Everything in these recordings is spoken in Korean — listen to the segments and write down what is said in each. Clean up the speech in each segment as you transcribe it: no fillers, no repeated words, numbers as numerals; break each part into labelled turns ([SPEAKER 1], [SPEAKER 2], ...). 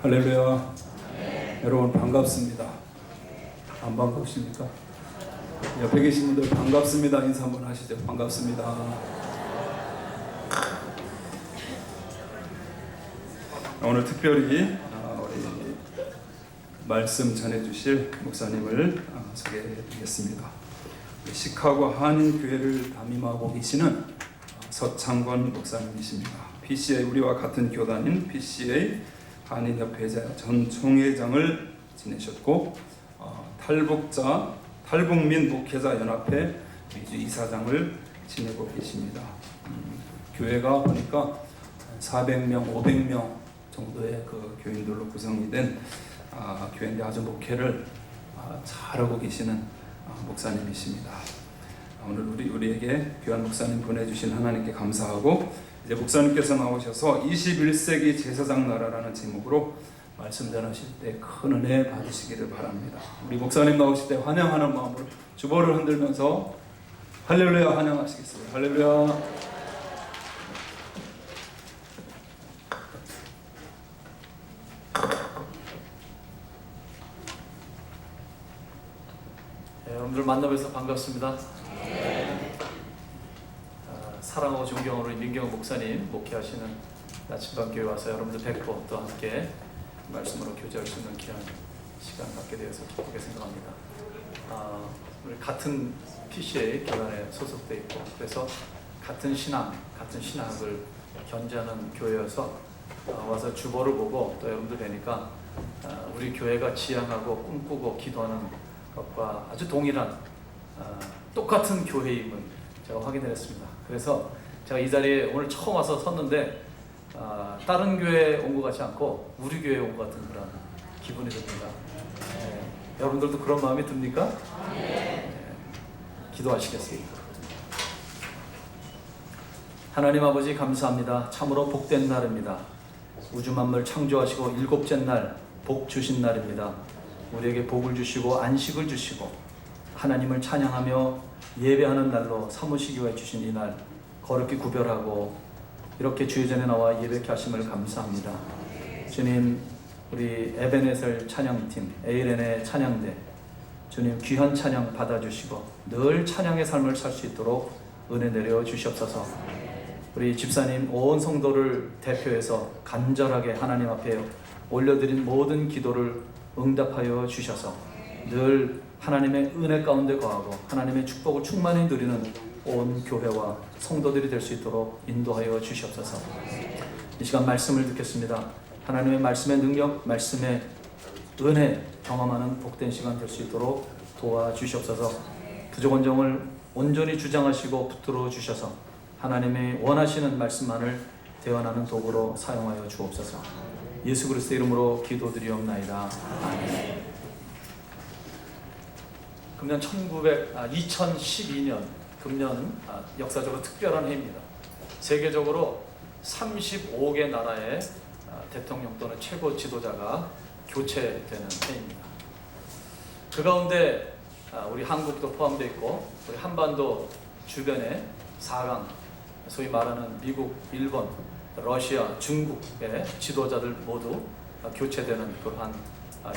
[SPEAKER 1] 할렐루야. 여러분 반갑습니다. 안 반갑습니까? 옆에 계신 분들 반갑습니다. 인사 한번 하시죠. 반갑습니다. 오늘 특별히 우리 말씀 전해주실 목사님을 소개해드리겠습니다. 시카고 한인교회를 담임하고 계시는 서창권 목사님이십니다. PCA 우리와 같은 교단인 PCA 한인협회 전 총회장을 지내셨고 탈북민 목회자 연합회 미주 이사장을 지내고 계십니다. 교회가 보니까 400명, 500명 정도의 그 교인들로 구성이 된 교회인데 아주 목회를 잘하고 계시는 목사님이십니다. 오늘 우리에게 귀한 목사님 보내주신 하나님께 감사하고 이제 목사님께서 나오셔서 21세기 제사장 나라라는 제목으로 말씀 전하실 때 큰 은혜 받으시기를 바랍니다. 우리 목사님 나오실 때 환영하는 마음으로 주보를 흔들면서 할렐루야 환영하시겠습니다. 할렐루야.
[SPEAKER 2] 여러분들 만나뵈서 반갑습니다. 사랑하고 존경하는 민경 목사님 목회하시는 나침반교회 와서 여러분들 뵙고 또 함께 말씀으로 교제할 수 있는 귀한 시간 갖게 되어서 기쁘게 생각합니다. 우리 같은 PCA 교단에 소속돼 있고 그래서 같은 신학을 견지하는 교회여서 와서 주보를 보고 또 여러분들 뵈니까 우리 교회가 지향하고 꿈꾸고 기도하는 것과 아주 동일한 똑같은 교회임을 제가 확인을 했습니다. 그래서 제가 이 자리에 오늘 처음 와서 섰는데 다른 교회에 온 것 같지 않고 우리 교회에 온 것 같은 그런 기분이 듭니다. 여러분들도 그런 마음이 듭니까? 기도하시겠습니다. 하나님 아버지 감사합니다. 참으로 복된 날입니다. 우주 만물 창조하시고 일곱째 날 복 주신 날입니다. 우리에게 복을 주시고 안식을 주시고 하나님을 찬양하며 예배하는 날로 삼으시기 위해 주신 이 날 거룩히 구별하고 이렇게 주의 전에 나와 예배케 하심을 감사합니다. 주님, 우리 에베네셀 찬양팀 ALN의 찬양대 주님 귀한 찬양 받아주시고 늘 찬양의 삶을 살 수 있도록 은혜 내려 주시옵소서. 우리 집사님 온 성도를 대표해서 간절하게 하나님 앞에 올려드린 모든 기도를 응답하여 주셔서 늘 하나님의 은혜 가운데 거하고 하나님의 축복을 충만히 누리는 온 교회와 성도들이 될 수 있도록 인도하여 주시옵소서. 이 시간 말씀을 듣겠습니다. 하나님의 말씀의 능력, 말씀의 은혜 경험하는 복된 시간 될 수 있도록 도와주시옵소서. 부족 원정을 온전히 주장하시고 붙들어 주셔서 하나님의 원하시는 말씀만을 대언하는 도구로 사용하여 주옵소서. 예수 그리스도 이름으로 기도드리옵나이다. 아멘. 금년 2012년 금년 역사적으로 특별한 해입니다. 세계적으로 35개 나라의 대통령 또는 최고 지도자가 교체되는 해입니다. 그 가운데 우리 한국도 포함되어 있고 우리 한반도 주변의 4강 소위 말하는 미국, 일본, 러시아, 중국의 지도자들 모두 교체되는 그러한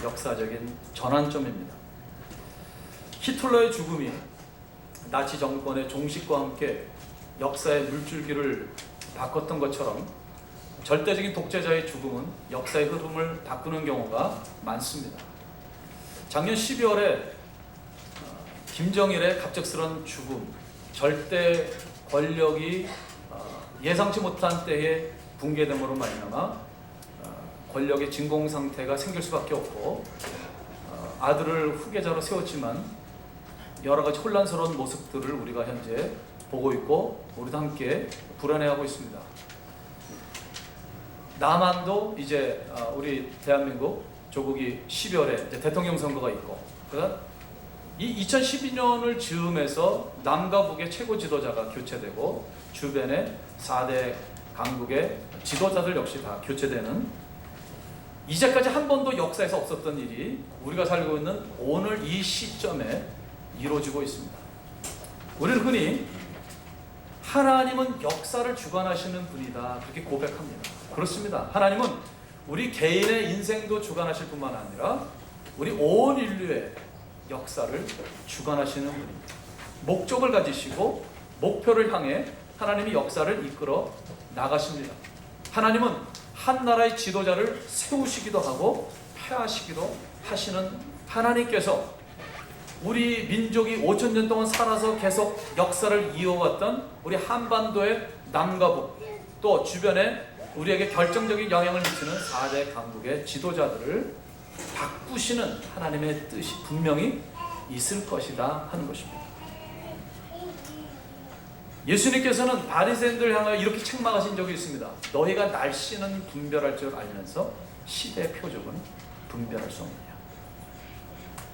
[SPEAKER 2] 역사적인 전환점입니다. 히틀러의 죽음이 나치 정권의 종식과 함께 역사의 물줄기를 바꿨던 것처럼 절대적인 독재자의 죽음은 역사의 흐름을 바꾸는 경우가 많습니다. 작년 12월에 김정일의 갑작스런 죽음, 절대 권력이 예상치 못한 때에 붕괴됨으로 말미암아 권력의 진공 상태가 생길 수밖에 없고 아들을 후계자로 세웠지만 여러 가지 혼란스러운 모습들을 우리가 현재 보고 있고 우리도 함께 불안해하고 있습니다. 남한도 이제 우리 대한민국 조국이 12월에 이제 대통령 선거가 있고 그러니까 이 2012년을 즈음해서 남과 북의 최고 지도자가 교체되고 주변의 4대 강국의 지도자들 역시 다 교체되는 이제까지 한 번도 역사에서 없었던 일이 우리가 살고 있는 오늘 이 시점에 이루어지고 있습니다. 우리는 흔히 하나님은 역사를 주관하시는 분이다 그렇게 고백합니다. 그렇습니다. 하나님은 우리 개인의 인생도 주관하실 뿐만 아니라 우리 온 인류의 역사를 주관하시는 분입니다. 목적을 가지시고 목표를 향해 하나님이 역사를 이끌어 나가십니다. 하나님은 한 나라의 지도자를 세우시기도 하고 폐하시기도 하시는 하나님께서 우리 민족이 5,000년 동안 살아서 계속 역사를 이어왔던 우리 한반도의 남과 북, 또 주변에 우리에게 결정적인 영향을 미치는 4대 강국의 지도자들을 바꾸시는 하나님의 뜻이 분명히 있을 것이다 하는 것입니다. 예수님께서는 바리새인들을 향하여 이렇게 책망하신 적이 있습니다. 너희가 날씨는 분별할 줄 알면서 시대의 표적은 분별할 수 없느냐.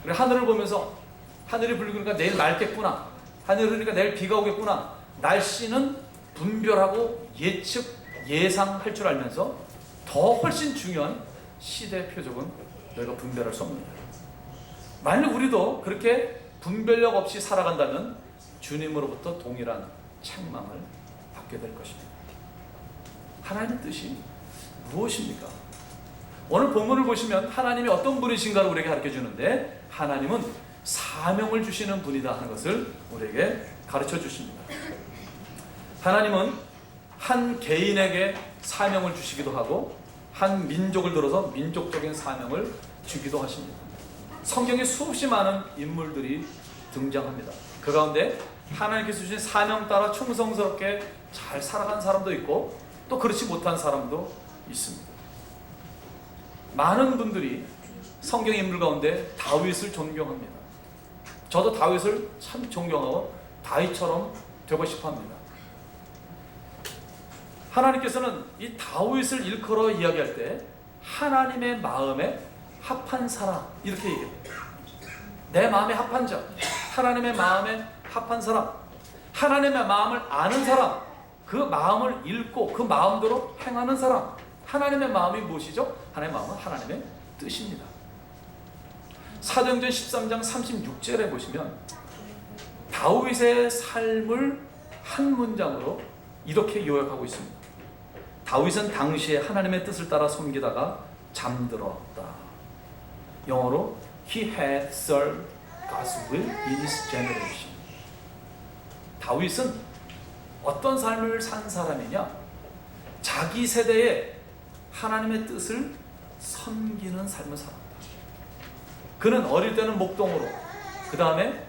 [SPEAKER 2] 그래, 하늘을 보면서 하늘이 붉으니까 내일 맑겠구나, 하늘이 흐르니까 내일 비가 오겠구나, 날씨는 분별하고 예상할 줄 알면서 더 훨씬 중요한 시대의 표적은 너희가 분별할 수 없느냐. 만약 우리도 그렇게 분별력 없이 살아간다면 주님으로부터 동일한 책망을 받게 될 것입니다. 하나님의 뜻이 무엇입니까? 오늘 본문을 보시면 하나님이 어떤 분이신가를 우리에게 가르쳐 주는데, 하나님은 사명을 주시는 분이다 하는 것을 우리에게 가르쳐 주십니다. 하나님은 한 개인에게 사명을 주시기도 하고 한 민족을 들어서 민족적인 사명을 주기도 하십니다. 성경에 수없이 많은 인물들이 등장합니다. 그 가운데 하나님께서 주신 사명 따라 충성스럽게 잘 살아간 사람도 있고 또 그렇지 못한 사람도 있습니다. 많은 분들이 성경 인물 가운데 다윗을 존경합니다. 저도 다윗을 참 존경하고 다윗처럼 되고 싶어 합니다. 하나님께서는 이 다윗을 일컬어 이야기할 때 하나님의 마음에 합한 사람 이렇게 얘기합니다. 내 마음에 합한 자, 하나님의 마음에 합한 사람, 하나님의 마음을 아는 사람, 그 마음을 읽고 그 마음대로 행하는 사람. 하나님의 마음이 무엇이죠? 하나님의 마음은 하나님의 뜻입니다. 사도행전 13장 36절에 보시면 다윗의 삶을 한 문장으로 이렇게 요약하고 있습니다. 다윗은 당시에 하나님의 뜻을 따라 섬기다가 잠들었다. 영어로 He had served God's will in his generation. 다윗은 어떤 삶을 산 사람이냐? 자기 세대에 하나님의 뜻을 섬기는 삶을 살았다. 그는 어릴 때는 목동으로, 그 다음에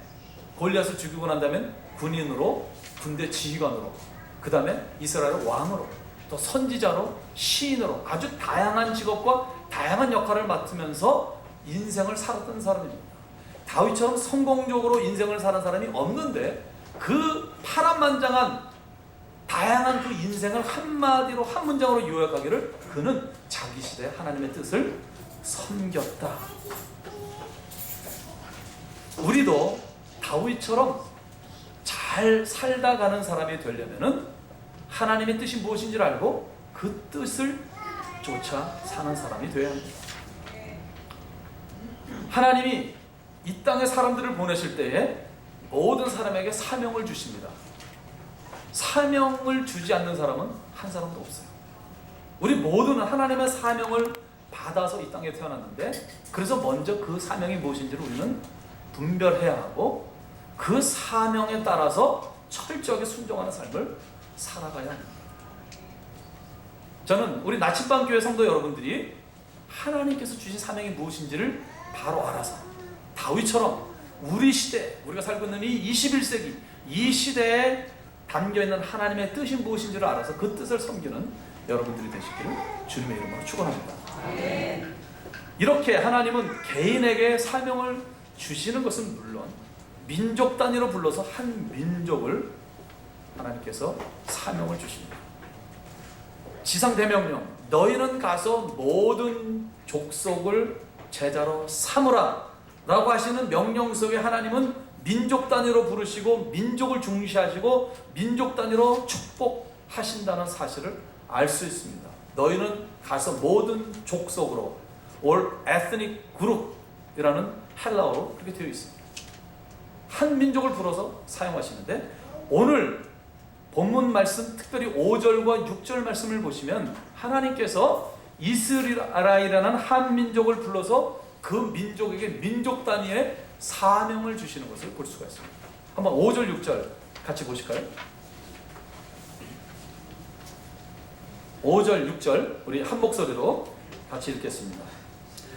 [SPEAKER 2] 골리앗을 죽이고 난 다음에 군인으로, 군대 지휘관으로, 그 다음에 이스라엘 왕으로, 또 선지자로, 시인으로 아주 다양한 직업과 다양한 역할을 맡으면서 인생을 살았던 사람입니다. 다윗처럼 성공적으로 인생을 사는 사람이 없는데 그 파란만장한 다양한 그 인생을 한마디로 한 문장으로 요약하기를 그는 자기 시대에 하나님의 뜻을 섬겼다. 우리도 다윗처럼 잘 살다 가는 사람이 되려면은 하나님의 뜻이 무엇인지를 알고 그 뜻을 쫓아 사는 사람이 되어야 합니다. 하나님이 이 땅에 사람들을 보내실 때에 모든 사람에게 사명을 주십니다. 사명을 주지 않는 사람은 한 사람도 없어요. 우리 모두는 하나님의 사명을 받아서 이 땅에 태어났는데, 그래서 먼저 그 사명이 무엇인지를 우리는 분별해야 하고 그 사명에 따라서 철저하게 순종하는 삶을 살아가야 합니다. 저는 우리 나침반교회 성도 여러분들이 하나님께서 주신 사명이 무엇인지를 바로 알아서 다윗처럼 우리 시대, 우리가 살고 있는 이 21세기 이 시대에 담겨있는 하나님의 뜻이 무엇인지를 알아서 그 뜻을 섬기는 여러분들이 되시기를 주님의 이름으로 축원합니다. 이렇게 하나님은 개인에게 사명을 주시는 것은 물론 민족 단위로 불러서 한 민족을 하나님께서 사명을 주십니다. 지상대명령, 너희는 가서 모든 족속을 제자로 삼으라 라고 하시는 명령 속에 하나님은 민족 단위로 부르시고 민족을 중시하시고 민족 단위로 축복하신다는 사실을 알 수 있습니다. 너희는 가서 모든 족속으로, all ethnic group이라는 헬라어로 그렇게 되어 있습니다. 한 민족을 불어서 사용하시는데, 오늘 본문 말씀 특별히 5절과 6절 말씀을 보시면 하나님께서 이스라엘이라는 한 민족을 불러서 그 민족에게 민족 단위의 사명을 주시는 것을 볼 수가 있습니다. 한번 5절 6절 같이 보실까요? 5절 6절 우리 한 목소리로 같이 읽겠습니다.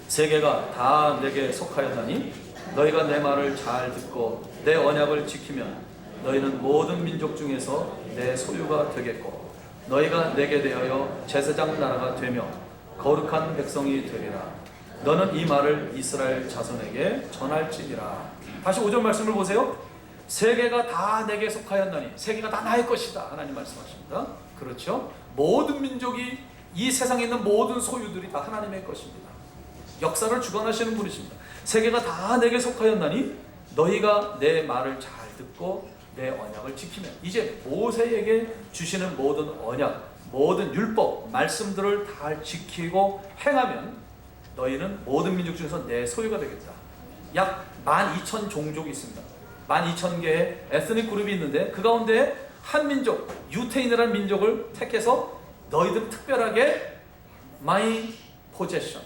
[SPEAKER 2] 세계가 다 내게 속하였나니 너희가 내 말을 잘 듣고 내 언약을 지키면 너희는 모든 민족 중에서 내 소유가 되겠고 너희가 내게 대하여 제사장 나라가 되며 거룩한 백성이 되리라. 너는 이 말을 이스라엘 자손에게 전할지니라. 다시 5절 말씀을 보세요. 세계가 다 내게 속하였나니 세계가 다 나의 것이다. 하나님 말씀하십니다. 그렇죠? 모든 민족이 이 세상에 있는 모든 소유들이 다 하나님의 것입니다. 역사를 주관하시는 분이십니다. 세계가 다 내게 속하였나니 너희가 내 말을 잘 듣고 내 언약을 지키면, 이제 모세에게 주시는 모든 언약, 모든 율법, 말씀들을 다 지키고 행하면 너희는 모든 민족 중에서 내 소유가 되겠다. 약 12,000 종족이 있습니다. 12,000개의 에스닉 그룹이 있는데 그 가운데 한 민족, 유태인이라는 민족을 택해서 너희들 특별하게 my possession,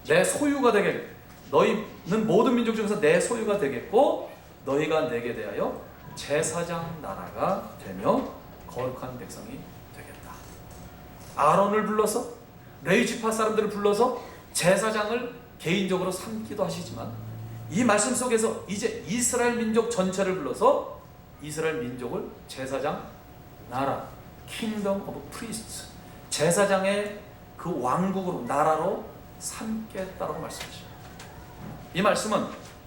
[SPEAKER 2] 내 소유가 되게, 너희는 모든 민족 중에서 내 소유가 되겠고 너희가 내게 대하여 제사장 나라가 되며 거룩한 백성이 되겠다. 아론을 불러서, 레위지파 사람들을 불러서 제사장을 개인적으로 삼기도 하시지만 이 말씀 속에서 이제 이스라엘 민족 전체를 불러서 이스라엘 민족을 제사장 나라, Kingdom of Priests, 제사장의 그 왕국으로, 나라로 삼겠다라고 말씀하십니다. 이 말씀은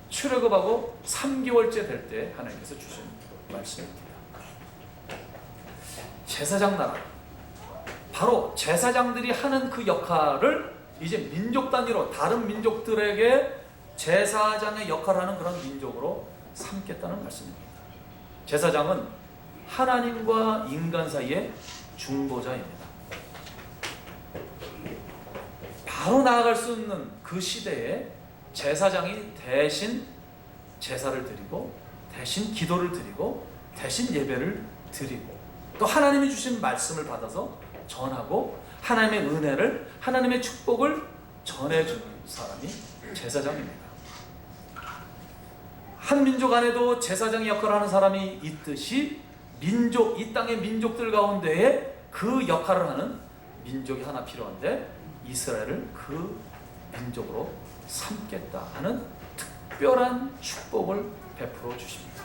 [SPEAKER 2] 출애굽하고 3개월째 될 때 하나님께서 주신 말씀입니다. 제사장 나라, 바로 제사장들이 하는 그 역할을 이제 민족 단위로 다른 민족들에게 제사장의 역할을 하는 그런 민족으로 삼겠다는 말씀입니다. 제사장은 하나님과 인간 사이의 중보자입니다. 바로 나아갈 수 있는 그 시대에 제사장이 대신 제사를 드리고 대신 기도를 드리고 대신 예배를 드리고 또 하나님이 주신 말씀을 받아서 전하고 하나님의 은혜를, 하나님의 축복을 전해주는 사람이 제사장입니다. 한 민족 안에도 제사장의 역할을 하는 사람이 있듯이 민족, 이 땅의 민족들 가운데에 그 역할을 하는 민족이 하나 필요한데 이스라엘을 그 민족으로 삼겠다 하는 특별한 축복을 베풀어 주십니다.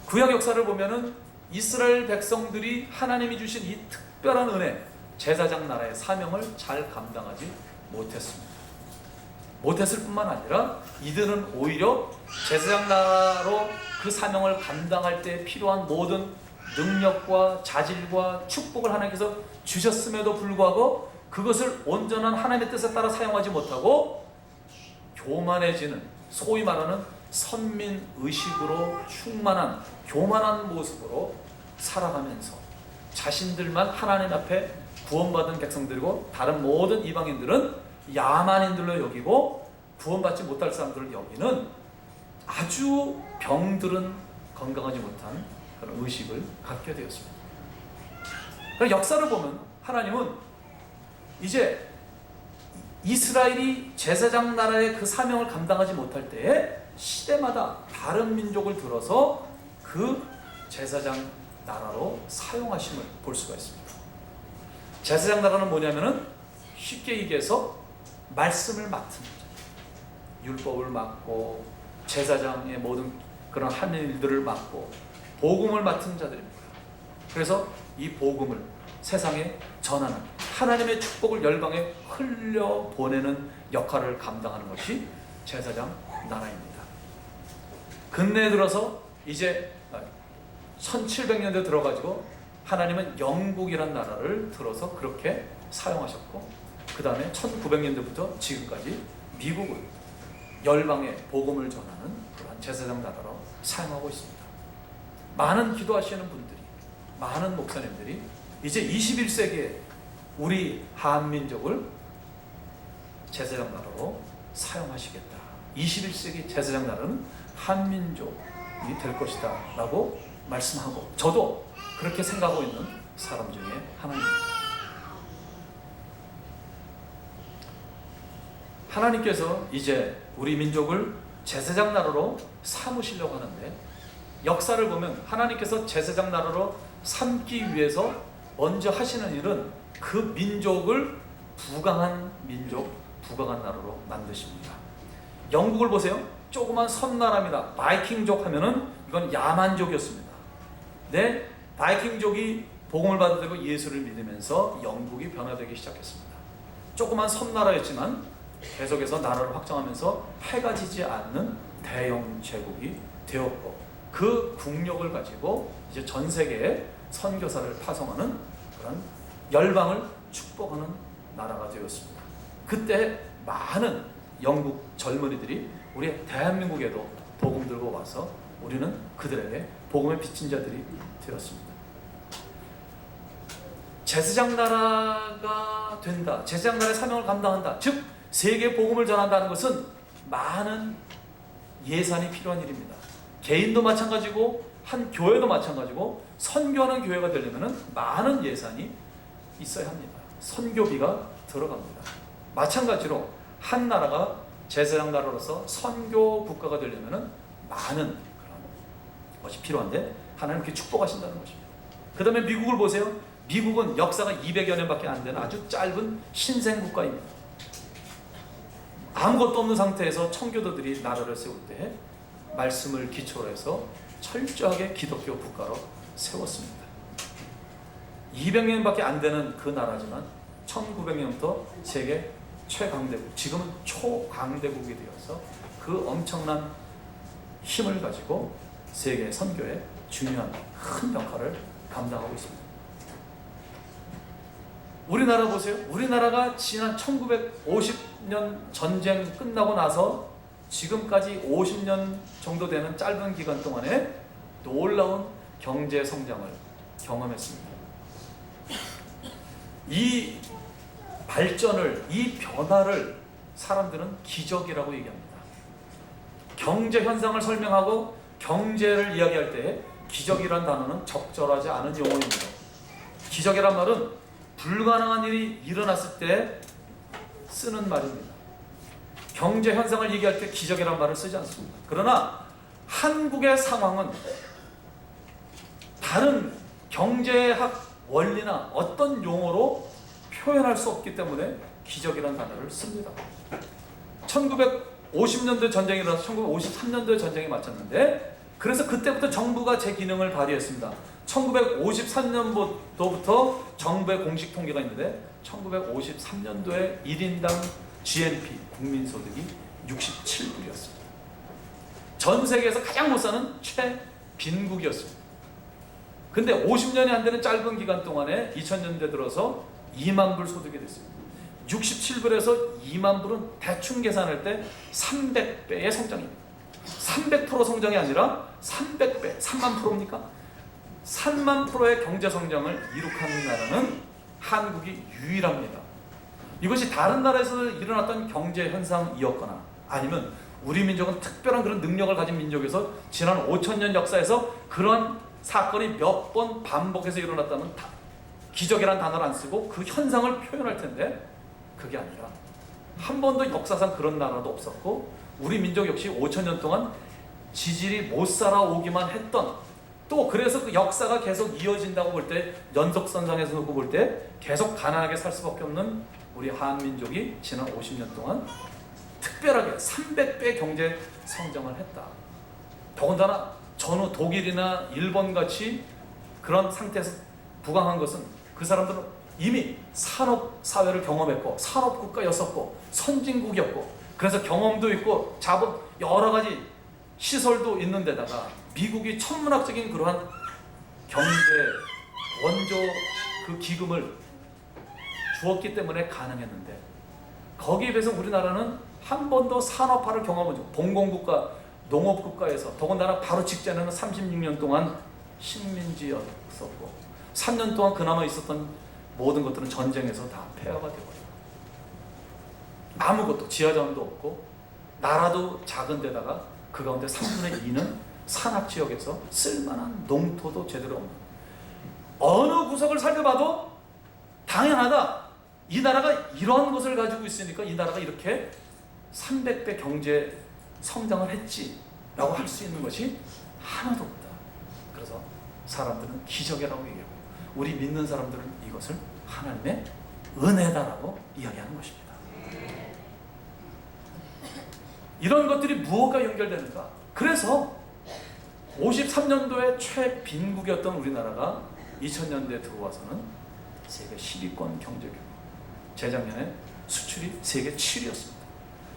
[SPEAKER 2] 구약 역사를 보면은 이스라엘 백성들이 하나님이 주신 이 특별한 은혜, 제사장 나라의 사명을 잘 감당하지 못했습니다. 못했을 뿐만 아니라 이들은 오히려 제사장 나라로 그 사명을 감당할 때 필요한 모든 능력과 자질과 축복을 하나님께서 주셨음에도 불구하고 그것을 온전한 하나님의 뜻에 따라 사용하지 못하고 교만해지는, 소위 말하는 선민의식으로 충만한 교만한 모습으로 살아가면서 자신들만 하나님 앞에 구원받은 백성들이고 다른 모든 이방인들은 야만인들로 여기고 구원받지 못할 사람들을 여기는 아주 병들은 건강하지 못한 그런 의식을 갖게 되었습니다. 그래서 역사를 보면 하나님은 이제 이스라엘이 제사장 나라의 그 사명을 감당하지 못할 때에 시대마다 다른 민족을 들어서 그 제사장 나라로 사용하심을 볼 수가 있습니다. 제사장 나라는 뭐냐면은 쉽게 얘기해서 말씀을 맡은 자, 율법을 맡고 제사장의 모든 그런 한 일들을 맡고 복음을 맡은 자들입니다. 그래서 이 복음을 세상에 전하는, 하나님의 축복을 열방에 흘려보내는 역할을 감당하는 것이 제사장 나라입니다. 근래에 들어서 이제 1700년대 들어가지고 하나님은 영국이란 나라를 들어서 그렇게 사용하셨고 그 다음에 1900년대부터 지금까지 미국을 열방에 복음을 전하는 그런 제사장 나라로 사용하고 있습니다. 많은 기도하시는 분들이, 많은 목사님들이 이제 21세기에 우리 한민족을 제사장 나라로 사용하시겠다. 21세기 제사장 나라는 한민족이 될 것이다 라고 말씀하고 저도 그렇게 생각하고 있는 사람 중에 하나입니다. 하나님께서 이제 우리 민족을 제사장 나라로 삼으시려고 하는데, 역사를 보면 하나님께서 제사장 나라로 삼기 위해서 먼저 하시는 일은 그 민족을 부강한 민족, 부강한 나라로 만드십니다. 영국을 보세요. 조그만 섬나라입니다. 바이킹족 하면은 이건 야만족이었습니다. 네, 바이킹족이 복음을 받아들이고 예수를 믿으면서 영국이 변화되기 시작했습니다. 조그만 섬나라였지만 계속해서 나라를 확장하면서 해가 지지 않는 대영 제국이 되었고, 그 국력을 가지고 이제 전 세계에 선교사를 파송하는 그런 열방을 축복하는 나라가 되었습니다. 그때 많은 영국 젊은이들이 우리 대한민국에도 복음 들고 와서 우리는 그들에게 복음의 빚진 자들이 되었습니다. 제사장 나라가 된다, 제사장 나라의 사명을 감당한다, 즉 세계 복음을 전한다는 것은 많은 예산이 필요한 일입니다. 개인도 마찬가지고 한 교회도 마찬가지고 선교하는 교회가 되려면 많은 예산이 있어야 합니다. 선교비가 들어갑니다. 마찬가지로 한 나라가 제사장 나라로서 선교 국가가 되려면 많은 그런 것이 필요한데 하나님께 축복하신다는 것입니다. 그 다음에 미국을 보세요. 미국은 역사가 200여 년밖에 안 되는 아주 짧은 신생국가입니다. 아무것도 없는 상태에서 청교도들이 나라를 세울 때 말씀을 기초로 해서 철저하게 기독교 국가로 세웠습니다. 200년밖에 안 되는 그 나라지만 1900년부터 세계 최강대국, 지금은 초강대국이 되어서 그 엄청난 힘을 가지고 세계 선교에 중요한 큰 역할을 감당하고 있습니다. 우리나라 보세요. 우리나라가 지난 1950년 전쟁 끝나고 나서 지금까지 50년 정도 되는 짧은 기간 동안에 놀라운 경제 성장을 경험했습니다. 이 발전을, 이 변화를 사람들은 기적이라고 얘기합니다. 경제 현상을 설명하고 경제를 이야기할 때 기적이란 단어는 적절하지 않은 용어입니다. 기적이란 말은 불가능한 일이 일어났을 때 쓰는 말입니다. 경제 현상을 얘기할 때 기적이란 말을 쓰지 않습니다. 그러나 한국의 상황은 다른 경제학 원리나 어떤 용어로 표현할 수 없기 때문에 기적이라는 단어를 씁니다. 1950년대 전쟁이 일어나서 1953년도에 전쟁이 마쳤는데, 그래서 그때부터 정부가 제 기능을 발휘했습니다. 1953년도부터 정부의 공식 통계가 있는데 1953년도에 1인당 GNP, 국민소득이 67불이었습니다. 전 세계에서 가장 못 사는 최빈국이었습니다. 근데 50년이 안 되는 짧은 기간 동안에 2000년대 들어서 2만 불 소득이 됐습니다. 67불에서 2만 불은 대충 계산할 때 300배의 성장입니다. 300% 성장이 아니라 300배, 3만 프로입니까? 3만 프로의 경제 성장을 이룩하는 나라는 한국이 유일합니다. 이것이 다른 나라에서 일어났던 경제 현상이었거나 아니면 우리 민족은 특별한 그런 능력을 가진 민족에서 지난 5,000년 역사에서 그런 사건이 몇 번 반복해서 일어났다면 기적이란 단어를 안 쓰고 그 현상을 표현할 텐데, 그게 아니라 한 번도 역사상 그런 나라도 없었고 우리 민족 역시 5,000년 동안 지질이 못 살아오기만 했던, 또 그래서 그 역사가 계속 이어진다고 볼 때, 연속선상에서 놓고 볼 때 계속 가난하게 살 수밖에 없는 우리 한민족이 지난 50년 동안 특별하게 300배 경제 성장을 했다. 더군다나 전후 독일이나 일본같이 그런 상태에서 부강한 것은 그 사람들은 이미 산업사회를 경험했고 산업국가였었고 선진국이었고, 그래서 경험도 있고 자본 여러 가지 시설도 있는 데다가 미국이 천문학적인 그러한 경제 원조 그 기금을 주었기 때문에 가능했는데, 거기에 비해서 우리나라는 한 번도 산업화를 경험하지, 봉공국가, 농업국가에서 더군다나 바로 직전에는 36년 동안 식민지였었고 3년 동안 그나마 있었던 모든 것들은 전쟁에서 다 폐허가 되어버려요. 아무것도, 지하자원도 없고 나라도 작은 데다가 그 가운데 3분의 2는 산악지역에서 쓸만한 농토도 제대로 없는, 어느 구석을 살펴봐도 당연하다, 이 나라가 이런 것을 가지고 있으니까 이 나라가 이렇게 300배 경제 성장을 했지라고 할 수 있는 것이 하나도 없다. 그래서 사람들은 기적이라고 얘기하고 우리 믿는 사람들은 이것을 하나님의 은혜다라고 이야기하는 것입니다. 이런 것들이 무엇과 연결되는가? 그래서 53년도에 최빈국이었던 우리나라가 2000년대에 들어와서는 세계 10위권 경제국, 재작년에 수출이 세계 7위였습니다.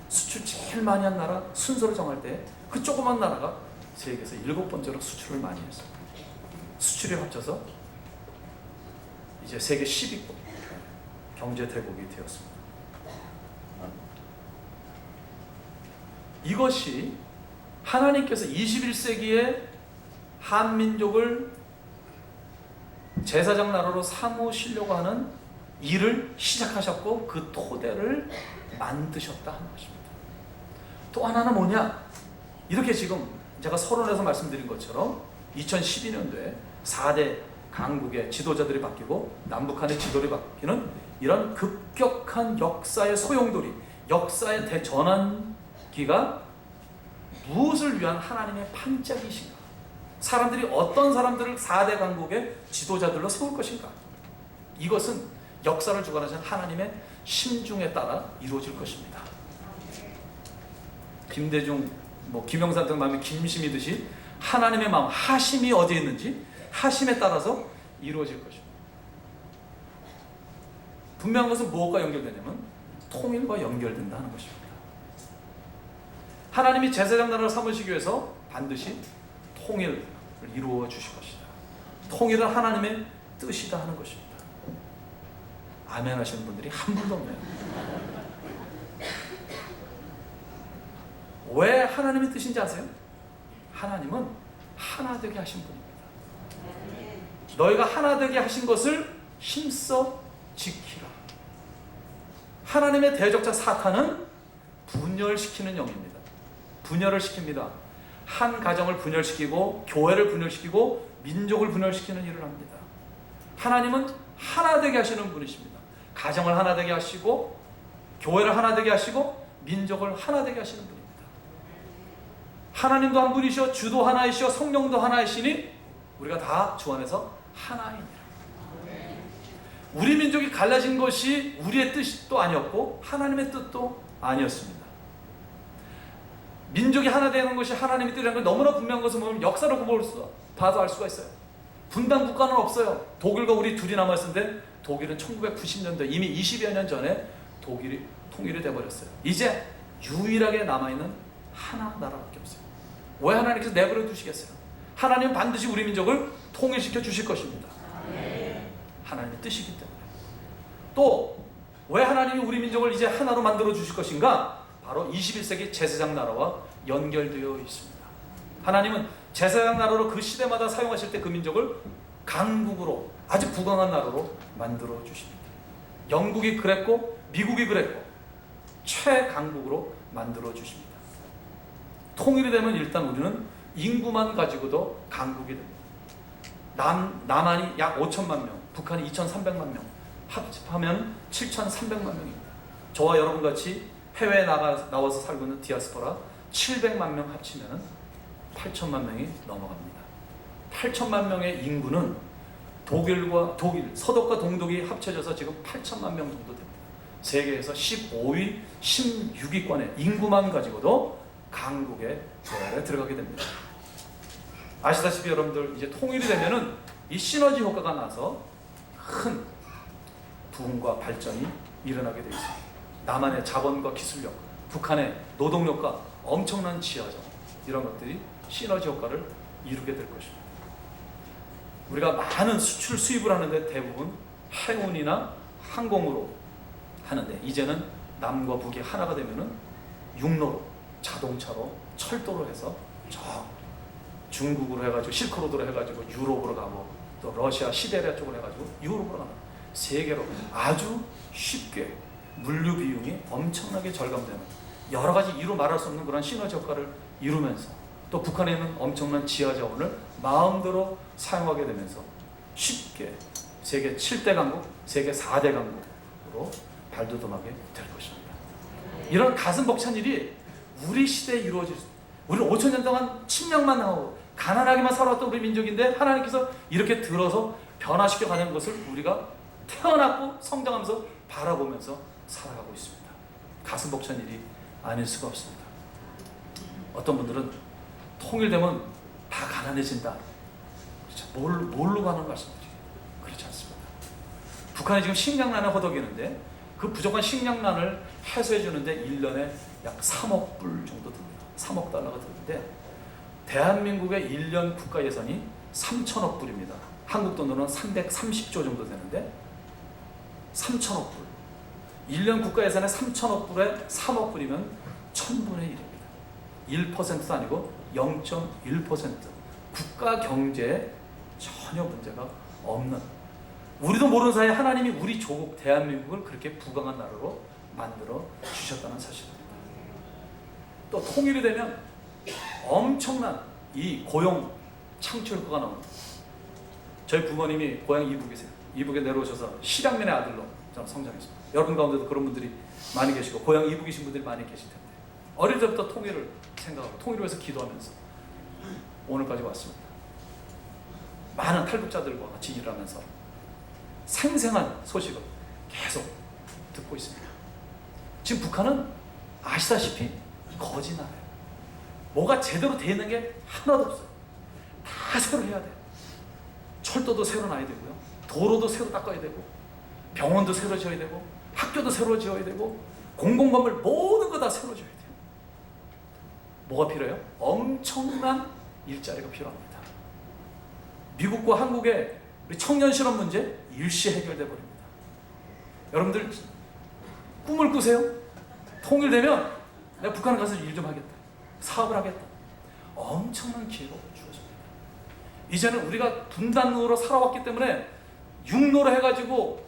[SPEAKER 2] 수출 제일 많이 한 나라 순서를 정할 때 그 조그만 나라가 세계에서 7번째로 수출을 많이 했습니다. 수출이 합쳐서 이제 세계 10위권 경제 대국이 되었습니다. 이것이 하나님께서 21세기에 한민족을 제사장 나라로 삼으시려고 하는 일을 시작하셨고 그 토대를 만드셨다 하는 것입니다. 또 하나는 뭐냐? 이렇게 지금 제가 서론에서 말씀드린 것처럼 2012년도에 4대 강국의 지도자들이 바뀌고 남북한의 지도를 바뀌는 이런 급격한 역사의 소용돌이, 역사의 대전환기가 무엇을 위한 하나님의 판짝이신가? 사람들이 어떤 사람들을 4대 강국의 지도자들로 세울 것인가? 이것은 역사를 주관하시는 하나님의 심중에 따라 이루어질 것입니다. 김대중, 김영삼 등 마음에 김심이듯이 하나님의 마음, 하심이 어디에 있는지 하심에 따라서 이루어질 것입니다. 분명한 것은 무엇과 연결되냐면 통일과 연결된다 하는 것입니다. 하나님이 제사장 나라를 삼으시기 위해서 반드시 통일을 이루어 주실 것이다. 통일은 하나님의 뜻이다 하는 것입니다. 아멘 하시는 분들이 한 분도 없네요. 왜 하나님의 뜻인지 아세요? 하나님은 하나 되게 하신 분입니다. 너희가 하나 되게 하신 것을 힘써 지키라. 하나님의 대적자 사탄은 분열시키는 영입니다. 분열을 시킵니다. 한 가정을 분열시키고 교회를 분열시키고 민족을 분열시키는 일을 합니다. 하나님은 하나 되게 하시는 분이십니다. 가정을 하나 되게 하시고 교회를 하나 되게 하시고 민족을 하나 되게 하시는 분입니다. 하나님도 한 분이시오, 주도 하나이시오, 성령도 하나이시니 우리가 다 주 안에서 하나이니라. 우리 민족이 갈라진 것이 우리의 뜻도 아니었고 하나님의 뜻도 아니었습니다. 민족이 하나 되는 것이 하나님의 뜻이라는 걸 너무나 분명한 것을 보면 역사를 봐도 알 수가 있어요. 분단 국가는 없어요. 독일과 우리 둘이 남았는데 독일은 1990년대 이미 20여 년 전에 독일이 통일이 돼버렸어요. 이제 유일하게 남아있는 하나 나라밖에 없어요. 왜 하나님께서 내버려 두시겠어요? 하나님은 반드시 우리 민족을 통일시켜 주실 것입니다. 하나님의 뜻이기 때문에. 또 왜 하나님이 우리 민족을 이제 하나로 만들어 주실 것인가? 바로 21세기 제사장 나라와 연결되어 있습니다. 하나님은 제사장 나라로 그 시대마다 사용하실 때 그 민족을 강국으로, 아주 부강한 나라로 만들어 주십니다. 영국이 그랬고 미국이 그랬고 최강국으로 만들어 주십니다. 통일이 되면 일단 우리는 인구만 가지고도 강국이 됩니다. 남한이 약 5천만 명, 북한이 2,300만 명, 합집하면 7,300만 명입니다. 저와 여러분같이 해외에 나와서 살고 있는 디아스포라 700만 명 합치면 8천만 명이 넘어갑니다. 8천만 명의 인구는 독일, 서독과 동독이 합쳐져서 지금 8천만 명 정도 됩니다. 세계에서 15위, 16위권의 인구만 가지고도 강국의 조화에 들어가게 됩니다. 아시다시피 여러분들 이제 통일이 되면은 이 시너지 효과가 나서 큰 부흥과 발전이 일어나게 되어 있습니다. 남한의 자본과 기술력, 북한의 노동력과 엄청난 지하정, 이런 것들이 시너지 효과를 이루게 될 것입니다. 우리가 많은 수출 수입을 하는데 대부분 행운이나 항공으로 하는데 이제는 남과 북이 하나가 되면은 육로로, 자동차로, 철도로 해서 저 중국으로 해가지고 실크로드로 해가지고 유럽으로 가고 또 러시아 시베리아 쪽으로 해가지고 유럽으로 가는 세계로 아주 쉽게 물류 비용이 엄청나게 절감되는 여러 가지 이루 말할 수 없는 그런 시너지 효과를 이루면서 또 북한에 있는 엄청난 지하 자원을 마음대로 사용하게 되면서 쉽게 세계 7대 강국, 세계 4대 강국으로 발돋움하게 될 것입니다. 이런 가슴 벅찬 일이 우리 시대에 이루어질 수 있어요. 우리는 5천 년 동안 침략만 하고 가난하게만 살아왔던 우리 민족인데 하나님께서 이렇게 들어서 변화시켜 가는 것을 우리가 태어났고 성장하면서 바라보면서 살아가고 있습니다. 가슴 벅찬 일이 아닐 수가 없습니다. 어떤 분들은 통일되면 다 가난해진다. 그렇죠. 뭘로 가는 말씀이죠? 그렇지 않습니다. 북한이 지금 식량난에 허덕이는데 그 부족한 식량난을 해소해 주는데 1년에 약 3억 불 정도 듭니다. 3억 달러가 드는데 대한민국의 1년 국가 예산이 3천억 불입니다. 한국 돈으로는 330조 정도 되는데 3천억 불. 1년 국가 예산의 3천억 불에 3억 불이면 1000분의 1입니다. 1%도 아니고 0.1%. 국가 경제에 전혀 문제가 없는, 우리도 모르는 사이에 하나님이 우리 조국 대한민국을 그렇게 부강한 나라로 만들어 주셨다는 사실입니다. 또 통일이 되면 엄청난 이 고용 창출효과가 나옵니다. 저희 부모님이 고향 이북이세요. 이북에 내려오셔서 실향민의 아들로 저는 성장했습니다. 여러분 가운데도 그런 분들이 많이 계시고 고향 이북이신 분들이 많이 계실 텐데 어릴 때부터 통일을 생각하고 통일을 위해서 기도하면서 오늘까지 왔습니다. 많은 탈북자들과 같이 일하면서 생생한 소식을 계속 듣고 있습니다. 지금 북한은 아시다시피 거지 나라예요. 뭐가 제대로 되어 있는 게 하나도 없어요. 다 새로 해야 돼요. 철도도 새로 놔야 되고요. 도로도 새로 닦아야 되고 병원도 새로 지어야 되고 학교도 새로 지어야 되고 공공건물 모든 거 다 새로 지어야 돼요. 뭐가 필요해요? 엄청난 일자리가 필요합니다. 미국과 한국의 우리 청년 실업 문제 일시 해결돼 버립니다. 여러분들 꿈을 꾸세요. 통일되면 내가 북한에 가서 일 좀 하겠다. 사업을 하겠다. 엄청난 기회가 주어집니다. 이제는 우리가 분단으로 살아왔기 때문에 육로로 해가지고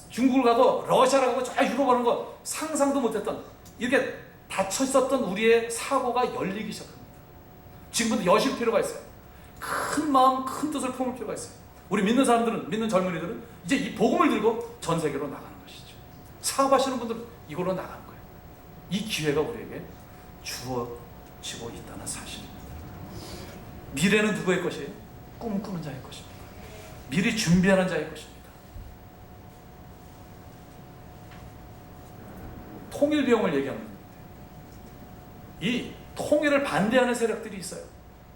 [SPEAKER 2] 중국을 가고 러시아를 가고 저 유럽 가는 거 상상도 못했던, 이렇게 닫혀 있었던 우리의 사고가 열리기 시작합니다. 지금부터 여실 필요가 있어요. 큰 마음, 큰 뜻을 품을 필요가 있어요. 우리 믿는 사람들은, 믿는 젊은이들은 이제 이 복음을 들고 전 세계로 나가는 것이죠. 사업하시는 분들은 이걸로 나가는 거예요. 이 기회가 우리에게 주어지고 있다는 사실입니다. 미래는 누구의 것이에요? 꿈꾸는 자의 것입니다. 미리 준비하는 자의 것입니다. 통일 비용을 얘기합니다. 이 통일을 반대하는 세력들이 있어요.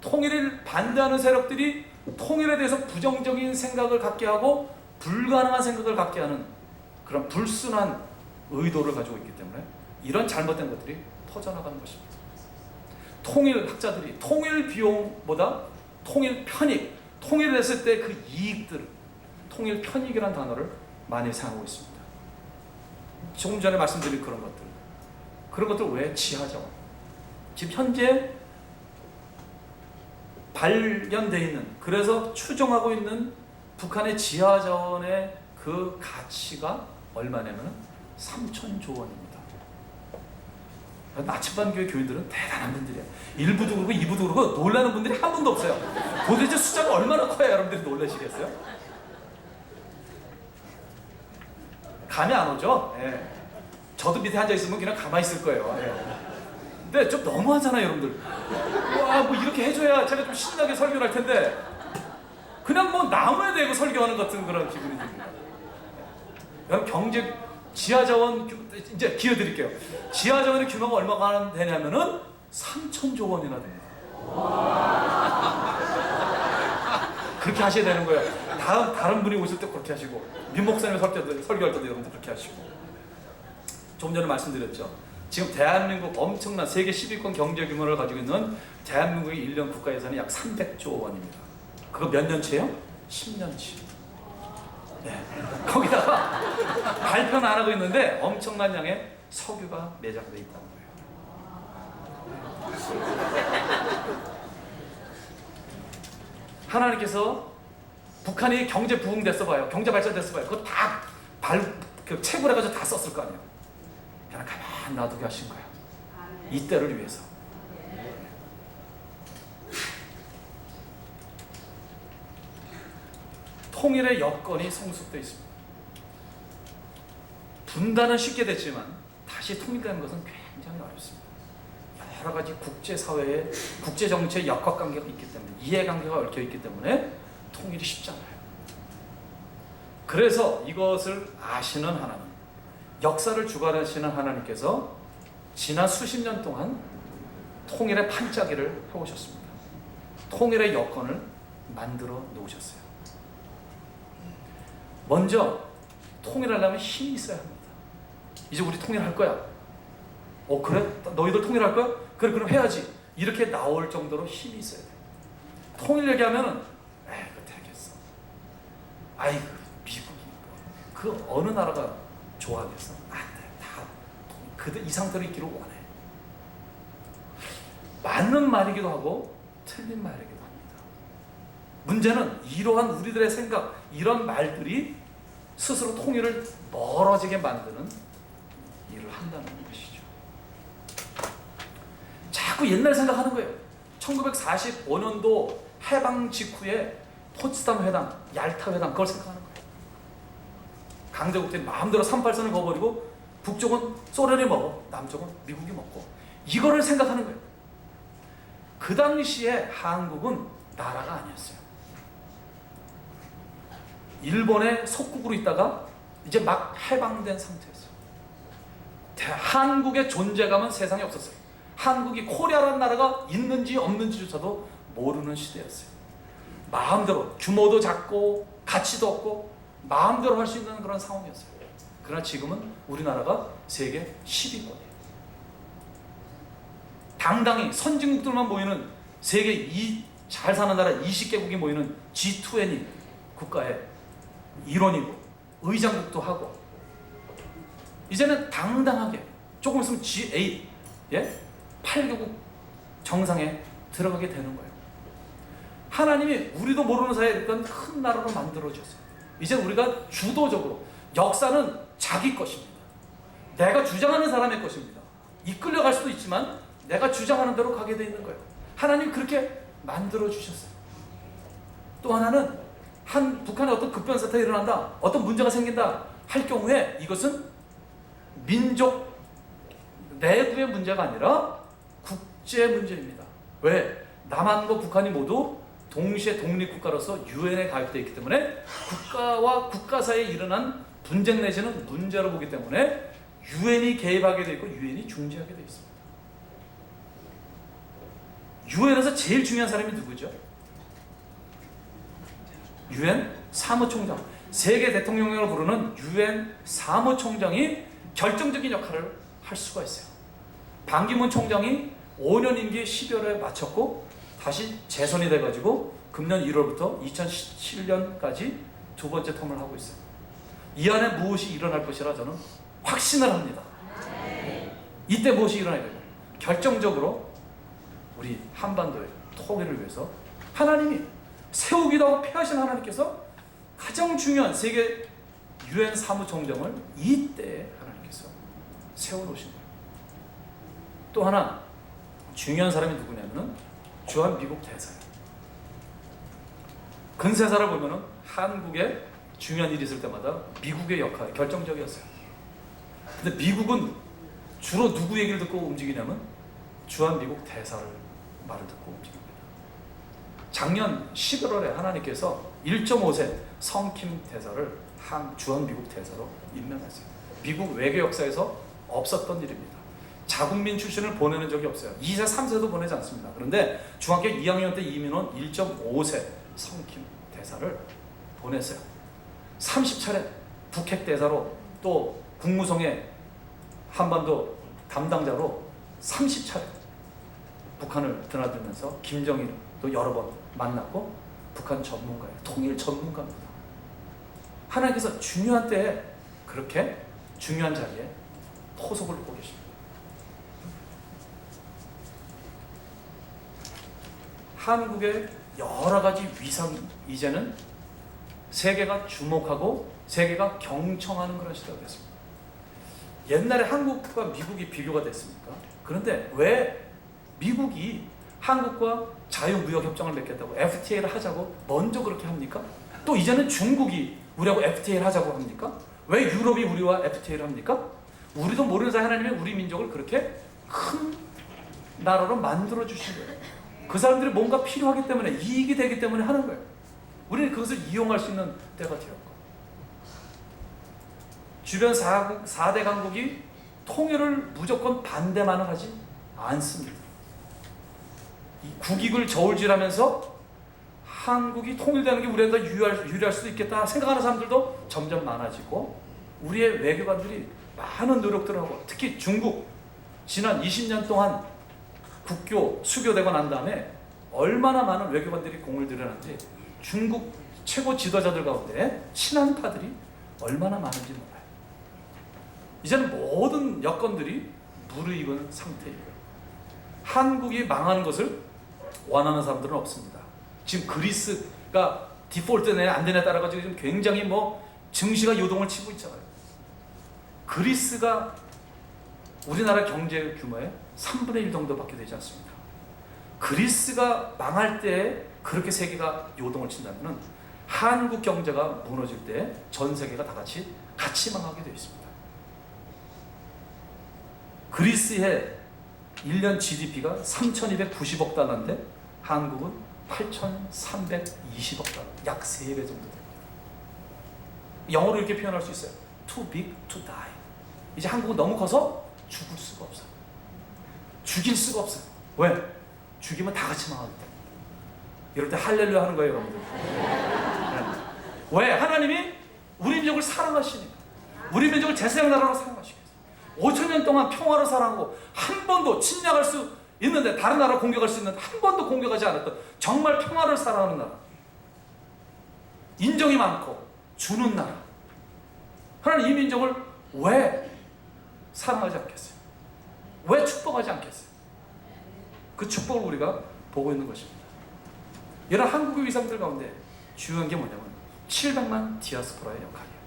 [SPEAKER 2] 통일을 반대하는 세력들이 통일에 대해서 부정적인 생각을 갖게 하고 불가능한 생각을 갖게 하는 그런 불순한 의도를 가지고 있기 때문에 이런 잘못된 것들이 터져나가는 것입니다. 통일 학자들이 통일 비용보다 통일 편익, 통일을 했을 때 그 이익들, 통일 편익이라는 단어를 많이 사용하고 있습니다. 조금 전에 말씀드린 그런 것들 왜 지하자원? 지금 현재 발견되어 있는, 그래서 추정하고 있는 북한의 지하자원의 그 가치가 얼마냐면 3,000조 원입니다. 나침반 교회 교인들은 대단한 분들이에요. 1부도 그러고 2부도 그러고 놀라는 분들이 한 분도 없어요. 도대체 숫자가 얼마나 커야 여러분들이 놀라시겠어요? 감이 안 오죠? 예. 저도 밑에 앉아있으면 그냥 가만히 있을 거예요. 예. 근데 좀 너무하잖아요, 여러분들. 와, 뭐 이렇게 해줘야 제가 좀 신나게 설교를 할 텐데 그냥 뭐 나무에 대고 설교하는 것 같은 그런 기분이 듭니다. 여러분, 경제 지하자원 이제 기회 드릴게요. 지하자원의 규모가 얼마가 되냐면은 3,000조 원이나 됩니다. 그렇게 하셔야 되는 거예요. 다른 분이 오실 때 그렇게 하시고, 민 목사님 설교할 때도 여러분들 그렇게 하시고. 조금 전에 말씀드렸죠. 지금 대한민국 엄청난 세계 10위권 경제 규모를 가지고 있는 대한민국의 1년 국가 예산이 약 300조 원입니다. 그거 몇 년치예요? 10년치. 네. 거기다가 발표는 안 하고 있는데 엄청난 양의 석유가 매장되어 있다는 거예요. 하나님께서 북한이 경제 부흥됐어 봐요. 경제 발전됐어 봐요. 그거 다 채굴해가지고 다 썼을 거 아니에요. 그냥 가만히 놔두게 하신 거예요. 이때를 위해서. 통일의 여건이 성숙되어 있습니다. 분단은 쉽게 됐지만 다시 다시 통일되는 것은 굉장히 어렵습니다. 여러 가지 국제사회에 국제정치의 역학관계가 있기 때문에 이해관계가 얽혀있기 때문에 통일이 쉽지 않아요. 그래서 이것을 아시는 하나님, 역사를 주관하시는 하나님께서 지난 수십 년 동안 통일의 판짜기를 펴오셨습니다. 통일의 여건을 만들어 놓으셨어요. 먼저 통일하려면 힘이 있어야 합니다. 이제 우리 통일할 거야. 그래? 너희들 통일할 거야? 그래, 그럼 해야지. 이렇게 나올 정도로 힘이 있어야 돼. 통일 얘기하면은 그거 되겠어. 아이고, 미국이 그 어느 나라가 좋아하겠어? 안 돼. 다 그들 이 상태로 있기를 원해. 맞는 말이기도 하고 틀린 말이기도 합니다. 문제는 이러한 우리들의 생각, 이런 말들이 스스로 통일을 멀어지게 만드는 일을 한다는 것이죠. 자꾸 옛날 생각하는 거예요. 1945년도 해방 직후에 포츠담 회담, 얄타 회담, 그걸 생각하는 거예요. 강대국들이 마음대로 38선을 거버리고 북쪽은 소련이 먹어, 남쪽은 미국이 먹고, 이거를 생각하는 거예요. 그 당시에 한국은 나라가 아니었어요. 일본의 속국으로 있다가 이제 막 해방된 상태였어요. 한국의 존재감은 세상에 없었어요. 한국이 코리아라는 나라가 있는지 없는지조차도 모르는 시대였어요. 마음대로 규모도 작고 가치도 없고 마음대로 할 수 있는 그런 상황이었어요. 그러나 지금은 우리나라가 세계 10위권이에요. 당당히 선진국들만 모이는 세계 잘 사는 나라 20개국이 모이는 G20 국가의 일원이고 의장국도 하고, 이제는 당당하게 조금 있으면 G8, 8개국 정상에 들어가게 되는 거예요. 하나님이 우리도 모르는 사이에 이런 큰 나라로 만들어줬어요. 이제 우리가 주도적으로, 역사는 자기 것입니다. 내가 주장하는 사람의 것입니다. 이끌려갈 수도 있지만 내가 주장하는 대로 가게 돼 있는 거예요. 하나님 그렇게 만들어 주셨어요. 또 하나는 북한에 어떤 급변사태가 일어난다, 어떤 문제가 생긴다 할 경우에 이것은 민족 내부의 문제가 아니라 국제 문제입니다. 왜? 남한과 북한이 모두 동시에 독립국가로서 유엔에 가입되어 있기 때문에 국가와 국가 사이에 일어난 분쟁 내지는 문제로 보기 때문에 유엔이 개입하게 되어 있고 유엔이 중재하게 되어 있습니다. 유엔에서 제일 중요한 사람이 누구죠? 유엔 사무총장. 세계 대통령령을 부르는 유엔 사무총장이 결정적인 역할을 할 수가 있어요. 반기문 총장이 5년 임기 12월에 마쳤고 다시 재선이 돼가지고 금년 1월부터 2017년까지 두 번째 텀을 하고 있어요. 이 안에 무엇이 일어날 것이라 저는 확신을 합니다. 이때 무엇이 일어나야 되고, 결정적으로 우리 한반도의 통일을 위해서 하나님이 세우기도 하고 폐하신 하나님께서 가장 중요한 세계 유엔 사무총장을 이때에 하나님께서 세워놓으신 거예요. 또 하나 중요한 사람이 누구냐면은 주한 미국 대사예요. 근세사를 보면은 한국에 중요한 일이 있을 때마다 미국의 역할이 결정적이었어요. 근데 미국은 주로 누구 얘기를 듣고 움직이냐면 주한 미국 대사를 말을 듣고 움직입니다. 작년 11월에 하나님께서 1.5세 성킴 대사를 주한 미국 대사로 임명했어요. 미국 외교 역사에서 없었던 일입니다. 자국민 출신을 보내는 적이 없어요. 2세, 3세도 보내지 않습니다. 그런데 중학교 2학년 때 이민 온 1.5세 성킴 대사를 보냈어요. 30차례 북핵 대사로, 또 국무성의 한반도 담당자로 30차례 북한을 드나들면서 김정일 또 여러 번 만났고, 북한 전문가예요. 통일 전문가입니다. 하나님께서 중요한 때에 그렇게 중요한 자리에 포석을 놓고 계십니다. 한국의 여러 가지 위상이 이제는 세계가 주목하고 세계가 경청하는 그런 시대가 됐습니다. 옛날에 한국과 미국이 비교가 됐습니까? 그런데 왜 미국이 한국과 자유무역협정을 맺겠다고 FTA를 하자고 먼저 그렇게 합니까? 또 이제는 중국이 우리하고 FTA를 하자고 합니까? 왜 유럽이 우리와 FTA를 합니까? 우리도 모르는 사이 하나님이 우리 민족을 그렇게 큰 나라로 만들어 주신 거예요. 그 사람들이 뭔가 필요하기 때문에, 이익이 되기 때문에 하는 거예요. 우리는 그것을 이용할 수 있는 때가 되었고, 주변 4대 강국이 통일을 무조건 반대만은 하지 않습니다. 이 국익을 저울질하면서 한국이 통일되는 게 우리한테 유리할 수도 있겠다 생각하는 사람들도 점점 많아지고, 우리의 외교관들이 많은 노력들을 하고, 특히 중국 지난 20년 동안 국교 수교되고 난 다음에 얼마나 많은 외교관들이 공을 들여놨는지, 중국 최고 지도자들 가운데 친한파들이 얼마나 많은지 몰라요. 이제는 모든 여건들이 무르익은 상태이고요. 한국이 망하는 것을 원하는 사람들은 없습니다. 지금 그리스가 디폴트 내에 안 되냐에 따라 가지고 지금 굉장히 증시가 요동을 치고 있잖아요. 그리스가 우리나라 경제 규모의 3분의 1 정도밖에 되지 않습니다. 그리스가 망할 때 그렇게 세계가 요동을 친다면, 한국 경제가 무너질 때 전 세계가 다 같이 망하게 되어 있습니다. 그리스의 1년 GDP가 3,290억 달러인데 한국은 8,320억 달러, 약 3배 정도 됩니다. 영어로 이렇게 표현할 수 있어요. Too big to die. 이제 한국은 너무 커서 죽을 수가 없어요. 죽일 수가 없어요. 왜? 죽이면 다 같이 망하기 때문에. 이럴 때 할렐루야 하는 거예요, 여러분들. 네. 왜? 하나님이 우리 민족을 사랑하시니까. 우리 민족을 제사장 나라로 사랑하시겠어요. 5,000년 동안 평화로 살아가고 한 번도 침략할 수 있는데, 다른 나라 공격할 수 있는데 한 번도 공격하지 않았던 정말 평화를 사랑하는 나라, 인정이 많고 주는 나라. 하나님 이 민족을 왜 사랑하지 않겠어요? 왜 축복하지 않겠어요? 그 축복을 우리가 보고 있는 것입니다. 이런 한국의 위상들 가운데 중요한 게 뭐냐면 700만 디아스포라의 역할이에요.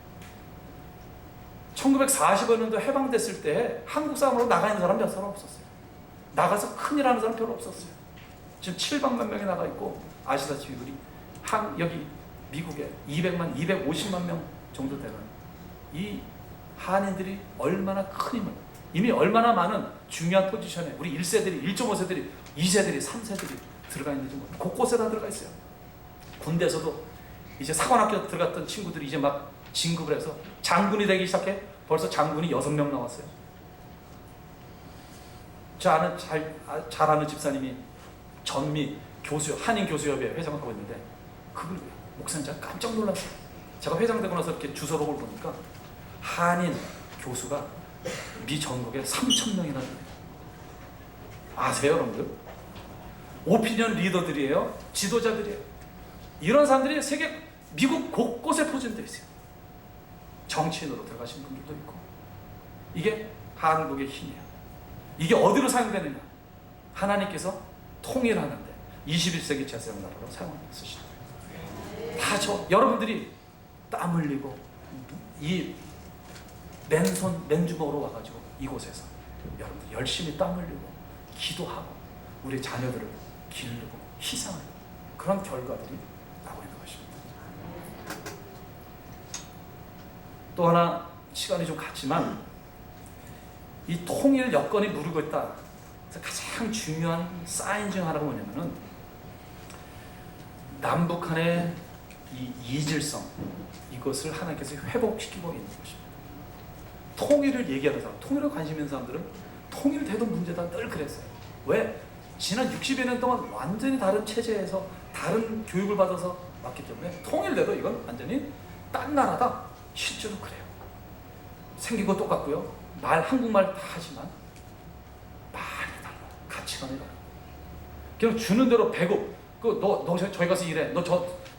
[SPEAKER 2] 1945년도 해방됐을 때 한국 사람으로 나가 있는 사람 몇 사람 없었어요. 나가서 큰일 하는 사람 별로 없었어요. 지금 700만 명이 나가 있고, 아시다시피 우리 여기 미국에 200만, 250만 명 정도 되는 이 한인들이 얼마나 큰 힘을, 이미 얼마나 많은 중요한 포지션에 우리 1세들이, 1.5세들이, 2세들이, 3세들이 들어가 있는지 곳곳에 다 들어가 있어요. 군대에서도 이제 사관학교 들어갔던 친구들이 이제 막 진급을 해서 장군이 되기 시작해. 벌써 장군이 6명 나왔어요. 저 아는 잘 아는 집사님이 전미 교수, 한인 교수협회 회장을 하고 있는데, 그걸 목사님 제가 깜짝 놀랐어요. 제가 회장 되고 나서 이렇게 주소록을 보니까 한인 교수가 미 전국에 3,000명이나 됩니다. 아세요, 여러분들? 오피니언 리더들이에요. 지도자들이에요. 이런 사람들이 세계 미국 곳곳에 포진되어 있어요. 정치인으로 들어가신 분들도 있고. 이게 한국의 힘이에요. 이게 어디로 사용되느냐? 하나님께서 통일하는데 21세기 제사장 나라로 사용하시는 거예요. 다 여러분들이 땀 흘리고 이 맨주먹으로 와가지고 이곳에서 여러분들 열심히 땀 흘리고 기도하고 우리 자녀들을 기르고 희생하는 그런 결과들이 나오고 있는 것입니다. 또 하나 시간이 좀 갔지만, 이 통일 여건이 무르고 있다. 그래서 가장 중요한 사인 중 하나가 뭐냐면은, 남북한의 이 이질성, 이것을 하나님께서 회복시키고 있는 것입니다. 통일을 얘기하는 사람, 통일에 관심 있는 사람들은 통일돼도 문제다 늘 그랬어요. 왜? 지난 60여 년 동안 완전히 다른 체제에서 다른 교육을 받아서 왔기 때문에 통일돼도 이건 완전히 딴 나라다. 실제로 그래요. 생긴 거 똑같고요. 한국말 다 하지만 말이 달라요. 가치관이 달라요. 그냥 주는 대로 배급, 너 저기 가서 일해, 너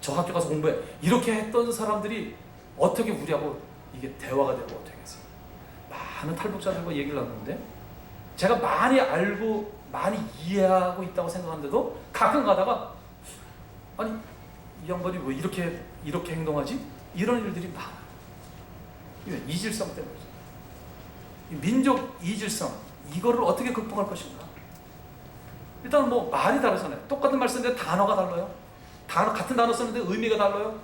[SPEAKER 2] 저 학교 가서 공부해, 이렇게 했던 사람들이 어떻게 우리하고 이게 대화가 되고 어떻게 했어요? 많은 탈북자들과 얘기를 나누는데, 제가 많이 알고 많이 이해하고 있다고 생각하는데도 가끔 가다가, 아니 이 양반이 왜 이렇게 행동하지? 이런 일들이 많아요. 이질성 때문이죠. 민족 이질성, 이거를 어떻게 극복할 것인가? 일단 말이 다르잖아요. 똑같은 말 쓰는데 단어가 달라요. 같은 단어 쓰는데 의미가 달라요.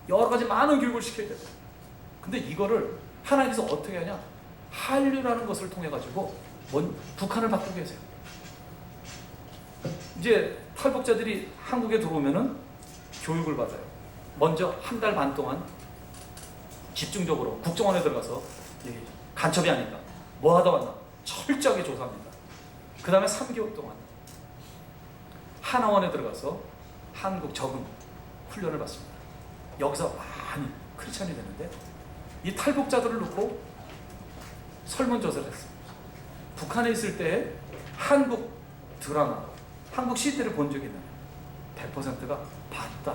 [SPEAKER 2] 여러 가지 많은 교육을 시켜야 돼요. 근데 이거를 하나님께서 어떻게 하냐? 한류라는 것을 통해 가지고 북한을 바꾸고 계세요. 이제 탈북자들이 한국에 들어오면은 교육을 받아요. 먼저 한 달 반 동안 집중적으로 국정원에 들어가서 간첩이 아닌가, 뭐 하다 왔나 철저하게 조사합니다. 그 다음에 3개월 동안 하나원에 들어가서 한국 적응 훈련을 받습니다. 여기서 많이 크리스찬이 되는데 이 탈북자들을 놓고 설문조사를 했어요. 북한에 있을 때 한국 드라마, 한국 CD를 본 적이 있나요? 100%가 봤다.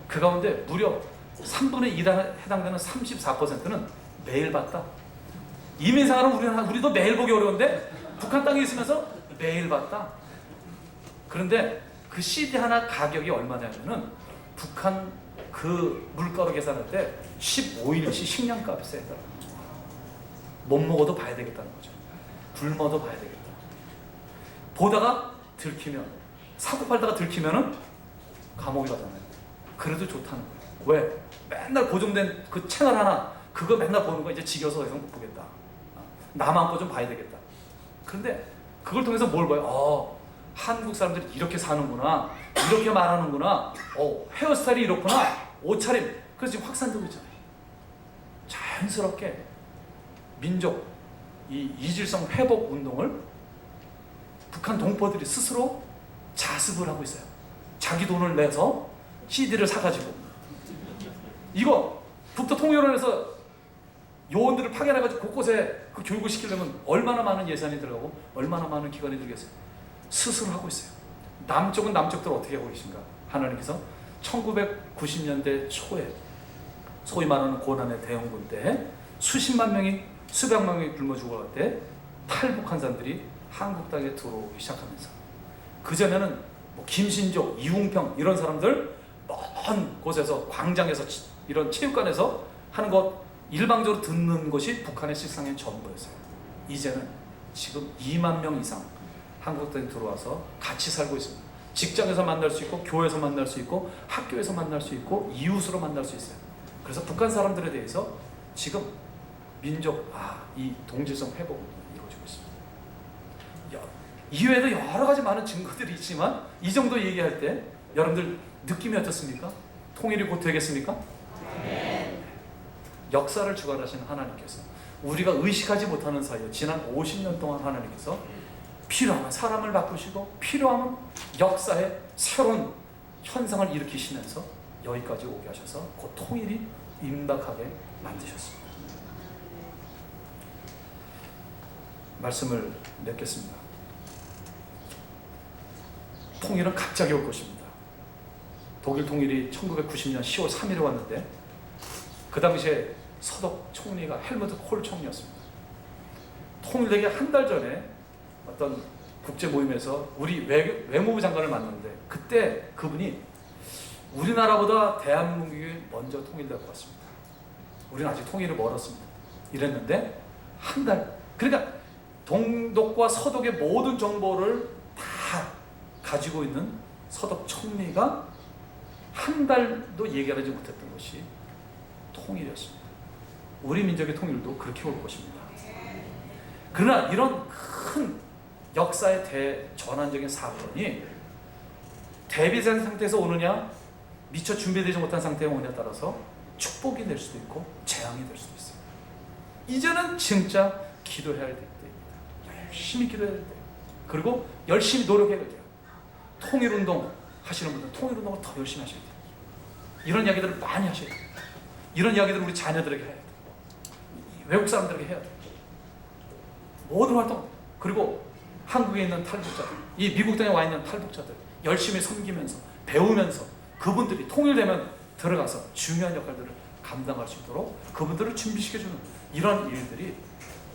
[SPEAKER 2] 그 가운데 무려 3분의 2에 해당되는 34%는 매일 봤다. 이민생활은 우리도 매일 보기 어려운데 북한 땅에 있으면서 매일 봤다. 그런데 그 CD 하나 가격이 얼마냐면은 북한 그 물가로 계산할 때 15일치 식량값에 해당합니다. 못 먹어도 봐야 되겠다는 거죠. 굶어도 봐야 되겠다. 보다가 들키면, 사고 팔다가 들키면은 감옥에 가잖아요. 그래도 좋다는 거예요. 왜? 맨날 고정된 그 채널 하나, 그거 맨날 보는 거 이제 지겨서 더 이상 못 보겠다. 나만 거 좀 봐야 되겠다. 그런데 그걸 통해서 뭘 봐요? 한국 사람들이 이렇게 사는구나, 이렇게 말하는구나, 헤어스타일이 이렇구나, 옷차림. 그래서 지금 확산되고 있잖아요. 자연스럽게 민족 이 이질성 회복 운동을 북한 동포들이 스스로 자습을 하고 있어요. 자기 돈을 내서 CD를 사가지고 이거 북도 통일원에서 요원들을 파견해가지고 곳곳에 그 교육을 시키려면 얼마나 많은 예산이 들어가고 얼마나 많은 기간이 들겠어요. 스스로 하고 있어요. 남쪽은 남쪽들 어떻게 하고 계신가? 하나님께서 1990년대 초에 소위 말하는 고난의 대형군 때 수십만 명이 수백만 명이 굶어 죽어갈 때 탈북한 사람들이 한국 땅에 들어오기 시작하면서 그전에는 뭐 김신조, 이웅평 이런 사람들 먼 곳에서 광장에서 이런 체육관에서 하는 것 일방적으로 듣는 것이 북한의 실상의 전부였어요. 이제는 지금 2만 명 이상 한국 땅에 들어와서 같이 살고 있습니다. 직장에서 만날 수 있고 교회에서 만날 수 있고 학교에서 만날 수 있고 이웃으로 만날 수 있어요. 그래서 북한 사람들에 대해서 지금 민족 이 동질성 회복 운동이 이루어지고 있습니다. 이외에도 여러 가지 많은 증거들이 있지만 이 정도 얘기할 때 여러분들 느낌이 어떻습니까? 통일이 곧 되겠습니까? 네. 역사를 주관하시는 하나님께서 우리가 의식하지 못하는 사이에 지난 50년 동안 하나님께서 필요하면 사람을 바꾸시고 필요하면 역사에 새로운 현상을 일으키시면서 여기까지 오게 하셔서 곧 통일이 임박하게 만드셨습니다. 말씀을 맺겠습니다. 통일은 갑자기 올 것입니다. 독일 통일이 1990년 10월 3일에 왔는데 그 당시에 서독 총리가 헬무트 콜 총리였습니다. 통일되기 한 달 전에 어떤 국제 모임에서 우리 외무부 장관을 만났는데 그때 그분이 우리나라보다 대한민국이 먼저 통일될 것 같습니다. 우리는 아직 통일을 멀었습니다. 이랬는데 한 달, 그러니까 동독과 서독의 모든 정보를 다 가지고 있는 서독 총리가 한 달도 얘기하지 못했던 것이 통일이었습니다. 우리 민족의 통일도 그렇게 올 것입니다. 그러나 이런 큰 역사의 대전환적인 사건이 대비된 상태에서 오느냐 미처 준비되지 못한 상태에 오느냐에 따라서 축복이 될 수도 있고 재앙이 될 수도 있어요. 이제는 진짜 기도해야 될 때입니다. 열심히 기도해야 될 때, 그리고 열심히 노력해야 돼요. 통일운동 하시는 분들은 통일운동을 더 열심히 하셔야 돼요. 이런 이야기들을 많이 하셔야 돼요. 이런 이야기들을 우리 자녀들에게 해야 돼요. 외국 사람들에게 해야 돼요. 모든 활동, 그리고 한국에 있는 탈북자들, 이 미국 땅에 와 있는 탈북자들 열심히 섬기면서 배우면서 그분들이 통일되면 들어가서 중요한 역할들을 감당할 수 있도록 그분들을 준비시켜주는 이런 일들이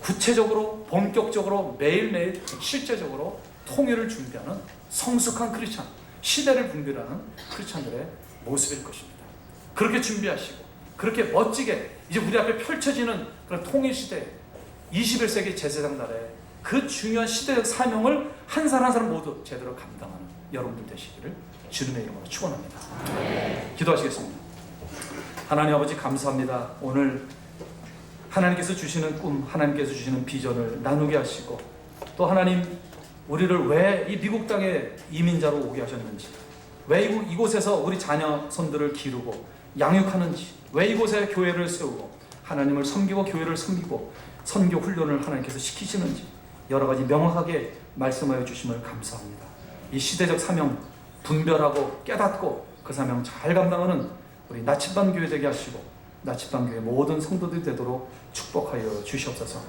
[SPEAKER 2] 구체적으로 본격적으로 매일매일 실제적으로 통일을 준비하는 성숙한 크리스찬, 시대를 분별하는 크리스찬들의 모습일 것입니다. 그렇게 준비하시고 그렇게 멋지게 이제 우리 앞에 펼쳐지는 그런 통일 시대 21세기 제사장 날에 그 중요한 시대적 사명을 한 사람 한 사람 모두 제대로 감당하는 여러분들 되시기를 주님의 이름으로 축원합니다. 기도하시겠습니다. 하나님 아버지 감사합니다. 오늘 하나님께서 주시는 꿈, 하나님께서 주시는 비전을 나누게 하시고, 또 하나님 우리를 왜 이 미국 땅에 이민자로 오게 하셨는지, 왜 이곳에서 우리 자녀 손들을 기르고 양육하는지, 왜 이곳에 교회를 세우고 하나님을 섬기고 교회를 섬기고 선교 훈련을 하나님께서 시키시는지 여러 가지 명확하게 말씀하여 주심을 감사합니다. 이 시대적 사명 분별하고 깨닫고 그 사명 잘 감당하는 우리 나침반 교회 되게 하시고 나침반 교회 모든 성도들이 되도록 축복하여 주시옵소서.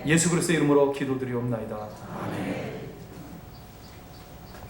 [SPEAKER 2] 예수 그리스도의 이름으로 기도드리옵나이다. 아멘.